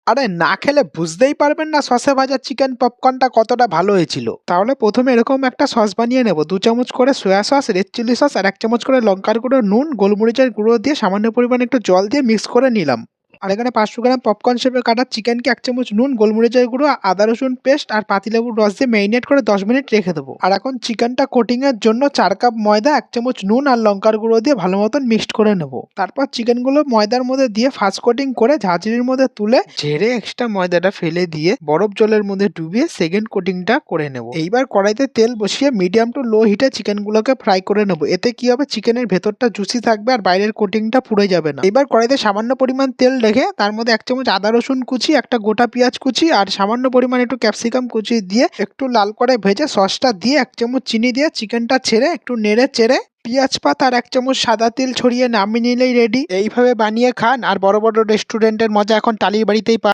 আরে না খেলে বুঝতেই পারবেন না সসে ভাজা চিকেন পপকর্নটা কতটা ভালো হয়েছিল। তাহলে প্রথমে এরকম একটা সস বানিয়ে নেব। 2 চামচ করে soya sauce, red chilli sauce আর 1 চামচ করে লঙ্কার গুঁড়ো, নুন, গোলমরিচের গুঁড়ো দিয়ে সামান্য পরিমাণে একটু জল দিয়ে মিক্স করে নিলাম। আর এখানে 500 গ্রাম পপকর্ন শেপে কাটা চিকেনকে 1 চামচ নুন, গোলমরিচের গুঁড়ো, আদা রসুন পেস্ট আর পাতিলেবুর রস দিয়ে ম্যারিনেট করে 10 মিনিট রেখে দেবো। আর এখন চিকেনটা কোটিং এর জন্য 4 কাপ ময়দা, 1 চামচ নুন আর লঙ্কার গুঁড়ো দিয়ে ভালো মতন মিক্সড করে নেব। তারপর চিকেনগুলো ময়দার মধ্যে দিয়ে ফার্স্ট কোটিং করে ঝাঁঝরির মধ্যে তুলে ঝেড়ে এক্সট্রা ময়দাটা ফেলে দিয়ে বরফ জলের মধ্যে ডুবিয়ে সেকেন্ড কোটিংটা করে নেব। এইবার কড়াইতে তেল বসিয়ে মিডিয়াম টু লো হিটে চিকেনগুলোকে ফ্রাই করে নেব। এতে কি হবে, চিকেনের ভেতরটা জুসি থাকবে আর বাইরের কোটিংটা পুড়ে যাবে না। এবার কড়াইতে সামান্য পরিমাণ তেল রেখে তার মধ্যে 1 চামচ আদা রসুন কুচি, একটা গোটা পেঁয়াজ কুচি আর সামান্য পরিমাণ একটু ক্যাপসিকাম কুচি দিয়ে একটু লাল করে ভেজে সসটা দিয়ে 1 চামচ চিনি দিয়ে চিকেনটা ছেড়ে একটু নেড়ে চেড়ে পেঁয়াজ পাতা আর 1 চামচ সাদা তেল ছড়িয়ে নামিয়ে নিলেই রেডি। এইভাবে বানিয়ে খান আর বড় বড় রেস্টুরেন্টের মজা এখন টালির বাড়িতেই